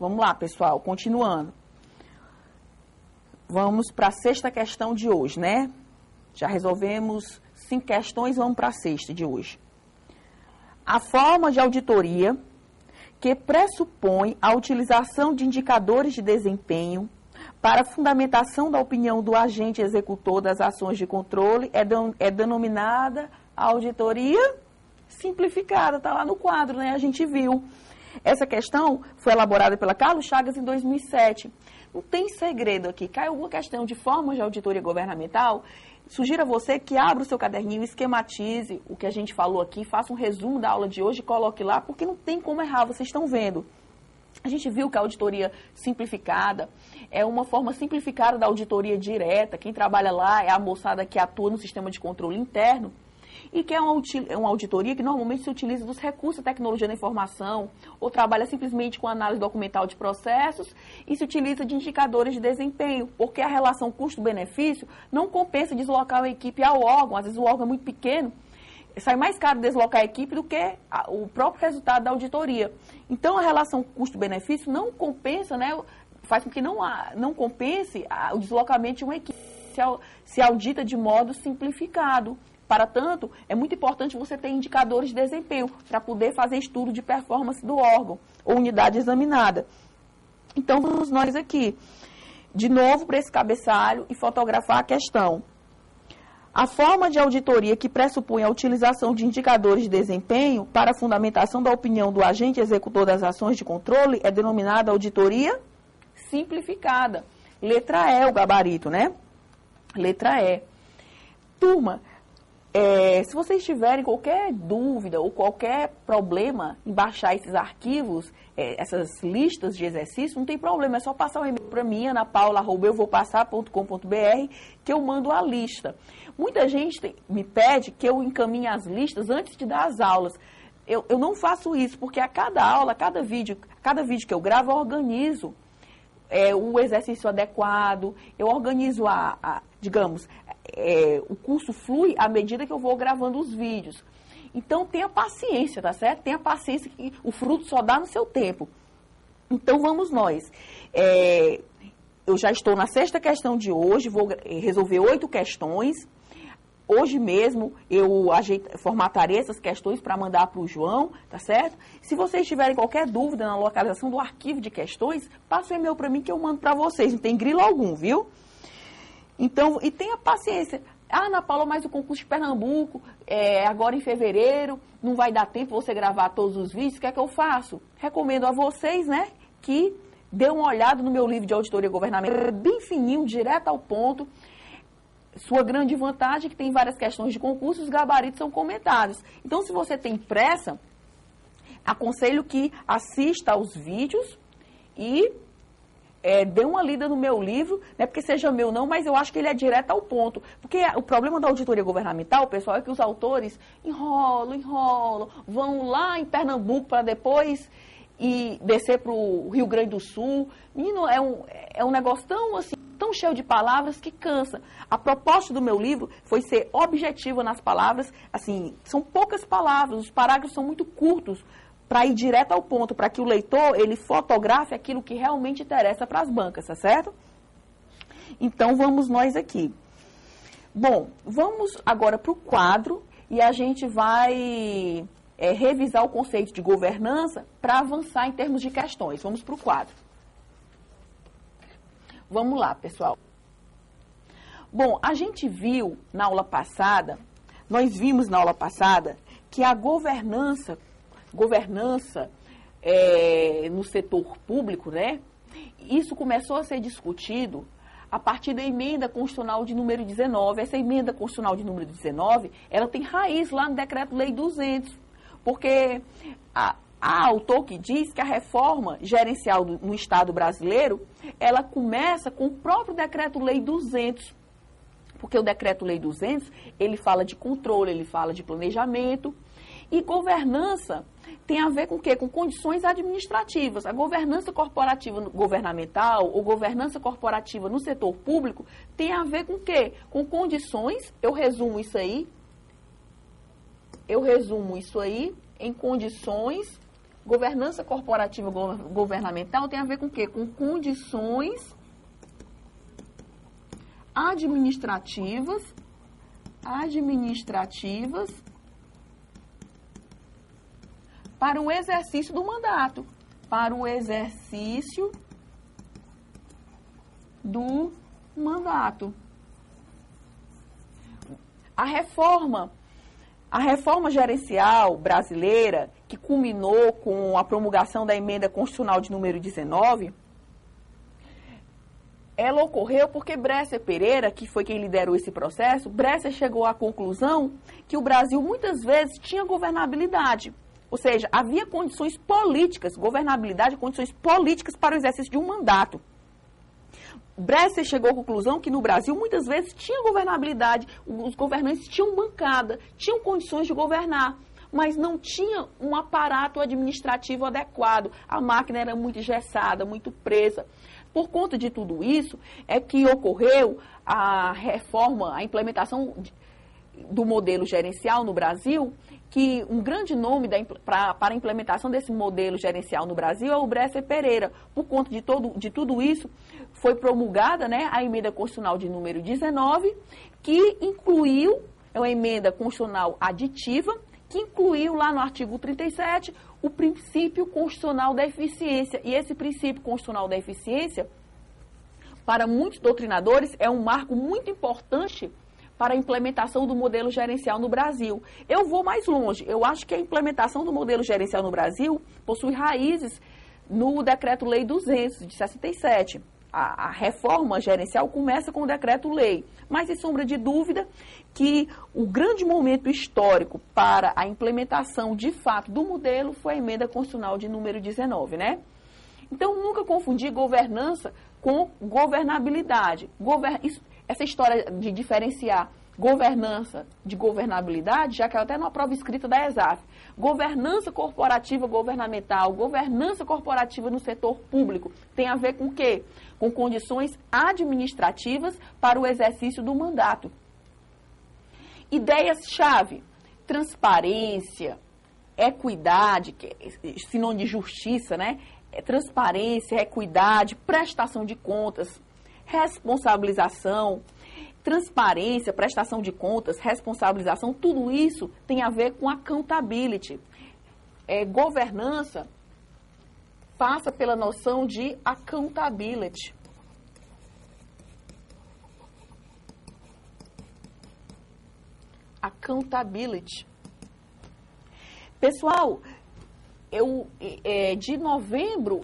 Vamos lá, pessoal, continuando. Vamos para a sexta questão de hoje, né? Já resolvemos 5 questões, vamos para a sexta de hoje. A forma de auditoria que pressupõe a utilização de indicadores de desempenho para a fundamentação da opinião do agente executor das ações de controle é denominada auditoria simplificada. Está lá no quadro, né? A gente viu. Essa questão foi elaborada pela Carlos Chagas em 2007. Não tem segredo aqui. Cai alguma questão de formas de auditoria governamental, sugiro a você que abra o seu caderninho, esquematize o que a gente falou aqui, faça um resumo da aula de hoje e coloque lá, porque não tem como errar, vocês estão vendo. A gente viu que a auditoria simplificada é uma forma simplificada da auditoria direta. Quem trabalha lá é a moçada que atua no sistema de controle interno e que é uma auditoria que normalmente se utiliza dos recursos da tecnologia da informação ou trabalha simplesmente com análise documental de processos e se utiliza de indicadores de desempenho, porque a relação custo-benefício não compensa deslocar a equipe ao órgão. Às vezes o órgão é muito pequeno, sai mais caro deslocar a equipe do que o próprio resultado da auditoria. Então, a relação custo-benefício não compensa, né, faz com que não compense o deslocamento de uma equipe, se audita de modo simplificado. Para tanto, é muito importante você ter indicadores de desempenho para poder fazer estudo de performance do órgão ou unidade examinada. Então, vamos nós aqui, de novo, para esse cabeçalho e fotografar a questão. A forma de auditoria que pressupõe a utilização de indicadores de desempenho para a fundamentação da opinião do agente executor das ações de controle é denominada auditoria simplificada. Letra E, o gabarito, né? Letra E. Turma, se vocês tiverem qualquer dúvida ou qualquer problema em baixar esses arquivos, essas listas de exercícios, não tem problema, é só passar um e-mail para mim, anapaula@euvopassar.com.br, que eu mando a lista. Muita gente me pede que eu encaminhe as listas antes de dar as aulas. Eu não faço isso, porque a cada aula, cada vídeo que eu gravo, eu organizo o exercício adequado, eu organizo digamos, o curso flui à medida que eu vou gravando os vídeos. Então, tenha paciência, tá certo? Tenha paciência que o fruto só dá no seu tempo. Então, vamos nós. Eu já estou na sexta questão de hoje, vou resolver 8 questões. Hoje mesmo eu formatarei essas questões para mandar para o João, tá certo? Se vocês tiverem qualquer dúvida na localização do arquivo de questões, passa o e-mail para mim que eu mando para vocês, não tem grilo algum, viu? Então, e tenha paciência. Ana Paula, mas o concurso de Pernambuco, agora em fevereiro, não vai dar tempo você gravar todos os vídeos, o que é que eu faço? Recomendo a vocês, né, que dê uma olhada no meu livro de auditoria governamental, bem fininho, direto ao ponto. Sua grande vantagem é que tem várias questões de concurso, os gabaritos são comentados. Então, se você tem pressa, aconselho que assista aos vídeos e dê uma lida no meu livro, não é porque seja meu não, mas eu acho que ele é direto ao ponto. Porque o problema da auditoria governamental, pessoal, é que os autores enrolam, vão lá em Pernambuco para depois descer para o Rio Grande do Sul. Menino, é um negócio tão assim, tão cheio de palavras que cansa. A proposta do meu livro foi ser objetiva nas palavras, assim, são poucas palavras, os parágrafos são muito curtos, para ir direto ao ponto, para que o leitor, ele fotografe aquilo que realmente interessa para as bancas, tá certo? Então, vamos nós aqui. Bom, vamos agora para o quadro e a gente vai revisar o conceito de governança para avançar em termos de questões. Vamos para o quadro. Vamos lá, pessoal. Bom, a gente viu na aula passada, nós vimos na aula passada que a governança no setor público, né? Isso começou a ser discutido a partir da emenda constitucional de número 19. Essa emenda constitucional de número 19, ela tem raiz lá no Decreto-Lei 200, porque há autor que diz que a reforma gerencial no Estado brasileiro, ela começa com o próprio Decreto-Lei 200, porque o Decreto-Lei 200, ele fala de controle, ele fala de planejamento, e governança tem a ver com o quê? Com condições administrativas. A governança corporativa governamental ou governança corporativa no setor público tem a ver com o quê? Com condições, eu resumo isso aí em condições Governança corporativa governamental tem a ver com o quê? Com condições administrativas para o exercício do mandato. Para o exercício do mandato. A reforma gerencial brasileira, que culminou com a promulgação da emenda constitucional de número 19, ela ocorreu porque Bresser Pereira, que foi quem liderou esse processo, Bresser chegou à conclusão que o Brasil muitas vezes tinha governabilidade. Ou seja, havia condições políticas, governabilidade, condições políticas para o exercício de um mandato. Bresser chegou à conclusão que no Brasil muitas vezes tinha governabilidade, os governantes tinham bancada, tinham condições de governar, mas não tinha um aparato administrativo adequado. A máquina era muito engessada, muito presa. Por conta de tudo isso, é que ocorreu a reforma, a implementação do modelo gerencial no Brasil, que um grande nome para a implementação desse modelo gerencial no Brasil é o Bresser Pereira. Por conta de tudo isso, foi promulgada, né, a emenda constitucional de número 19, que incluiu, é uma emenda constitucional aditiva, que incluiu lá no artigo 37 o princípio constitucional da eficiência. E esse princípio constitucional da eficiência, para muitos doutrinadores, é um marco muito importante para a implementação do modelo gerencial no Brasil. Eu vou mais longe. Eu acho que a implementação do modelo gerencial no Brasil possui raízes no Decreto-Lei 200, de 67. A reforma gerencial começa com o Decreto-Lei. Mas, sem sombra de dúvida, que o grande momento histórico para a implementação, de fato, do modelo foi a emenda constitucional de número 19, né? Então, nunca confundir governança com governabilidade. Essa história de diferenciar governança de governabilidade já caiu até numa prova escrita da ESAF. Governança corporativa governamental, governança corporativa no setor público, tem a ver com o quê? Com condições administrativas para o exercício do mandato. Ideias-chave: transparência, equidade, que é sinônimo de justiça, né? Transparência, equidade, prestação de contas, responsabilização. Transparência, prestação de contas, responsabilização, tudo isso tem a ver com accountability. Governança passa pela noção de accountability. Accountability. Pessoal, de novembro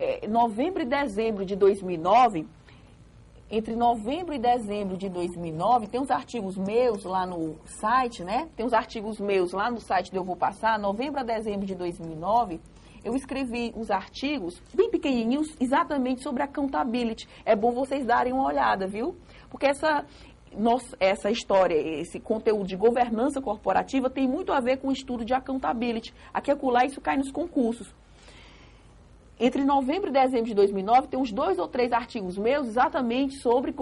e dezembro de 2009, entre novembro e dezembro de 2009, tem uns artigos meus lá no site, né? Tem uns artigos meus lá no site do Eu Vou Passar, novembro a dezembro de 2009, eu escrevi uns artigos bem pequenininhos exatamente sobre accountability. É bom vocês darem uma olhada, viu? Porque essa história, esse conteúdo de governança corporativa tem muito a ver com o estudo de accountability. Aqui e acolá isso cai nos concursos. Entre novembro e dezembro de 2009, tem uns 2 ou 3 artigos meus exatamente sobre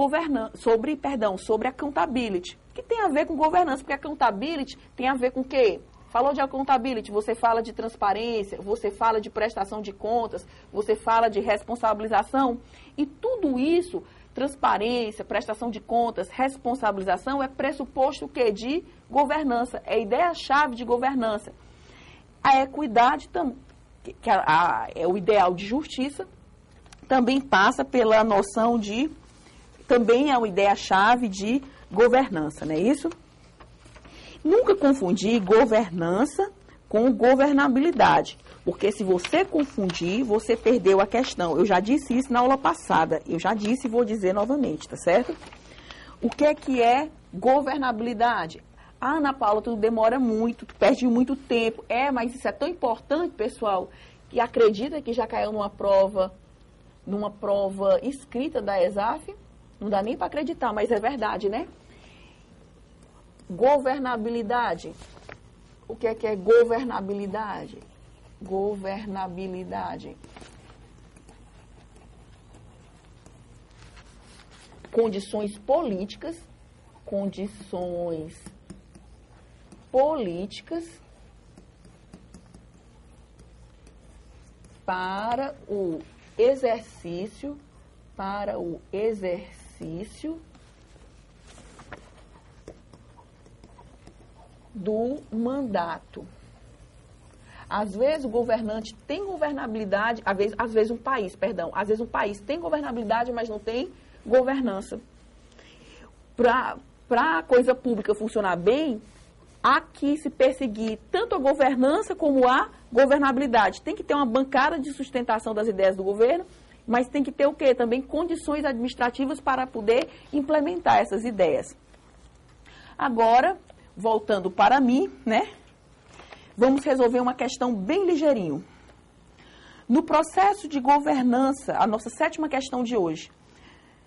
accountability, que tem a ver com governança, porque accountability tem a ver com o quê? Falou de accountability, você fala de transparência, você fala de prestação de contas, você fala de responsabilização, e tudo isso, transparência, prestação de contas, responsabilização, é pressuposto o quê? De governança, é ideia-chave de governança. A equidade também, que é o ideal de justiça, também passa pela noção de, também é uma ideia-chave de governança, não é isso? Nunca confundir governança com governabilidade, porque se você confundir, você perdeu a questão. Eu já disse isso na aula passada, eu já disse e vou dizer novamente, tá certo? O que é governabilidade? Ah, Ana Paula, tudo demora muito, tu perde muito tempo. Mas isso é tão importante, pessoal, que acredita que já caiu numa prova escrita da ESAF. Não dá nem para acreditar, mas é verdade, né? Governabilidade. O que é governabilidade? Governabilidade. Condições políticas para o exercício do mandato. Às vezes o governante tem governabilidade, às vezes um país tem governabilidade, mas não tem governança. Para a coisa pública funcionar bem, há que se perseguir tanto a governança como a governabilidade. Tem que ter uma bancada de sustentação das ideias do governo, mas tem que ter o quê? Também condições administrativas para poder implementar essas ideias. Agora, voltando para mim, né? Vamos resolver uma questão bem ligeirinho. No processo de governança, a nossa 7ª questão de hoje.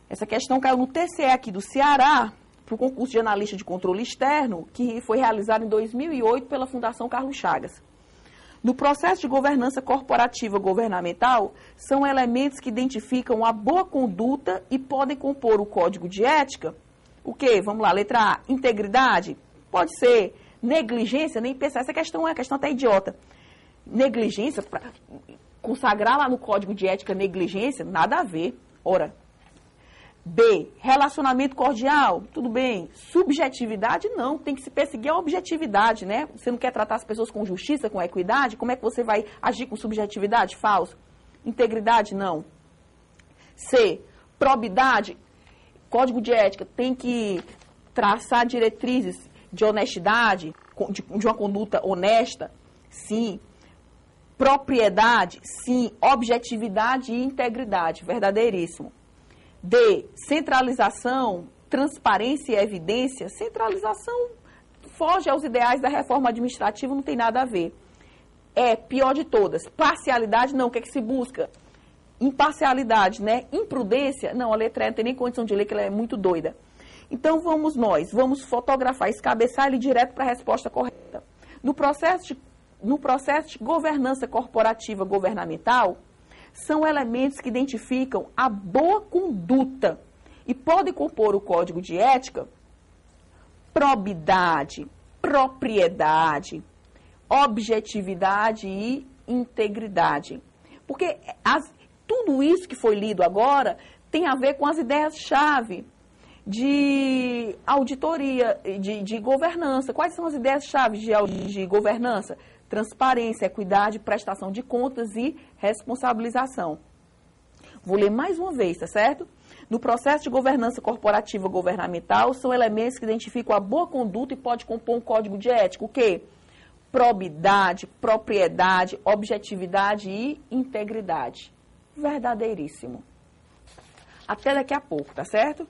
Essa questão caiu no TCE aqui do Ceará, para o concurso de analista de controle externo, que foi realizado em 2008 pela Fundação Carlos Chagas. No processo de governança corporativa governamental, são elementos que identificam a boa conduta e podem compor o código de ética. O quê? Vamos lá, letra A, integridade. Pode ser negligência, nem pensar. Essa questão é uma questão até idiota. Negligência, consagrar lá no código de ética negligência, nada a ver. Ora. B, relacionamento cordial, tudo bem. Subjetividade, não. Tem que se perseguir a objetividade, né? Você não quer tratar as pessoas com justiça, com equidade? Como é que você vai agir com subjetividade? Falso. Integridade, não. C, probidade. Código de ética tem que traçar diretrizes de honestidade, de uma conduta honesta, sim. Propriedade, sim. Objetividade e integridade, verdadeiríssimo. D, centralização, transparência e evidência. Centralização foge aos ideais da reforma administrativa, não tem nada a ver. É, pior de todas, parcialidade, não. O que é que se busca? Imparcialidade, né? Imprudência, não, a letra E não tem nem condição de ler, que ela é muito doida. Então, vamos fotografar, escabeçar ele direto para a resposta correta. No processo de governança corporativa governamental, são elementos que identificam a boa conduta e podem compor o código de ética: probidade, propriedade, objetividade e integridade. Porque tudo isso que foi lido agora tem a ver com as ideias-chave de auditoria, de governança. Quais são as ideias-chave de governança? Transparência, equidade, prestação de contas e responsabilização. Vou ler mais uma vez, tá certo? No processo de governança corporativa governamental, são elementos que identificam a boa conduta e pode compor um código de ética. O quê? Probidade, propriedade, objetividade e integridade. Verdadeiríssimo. Até daqui a pouco, tá certo?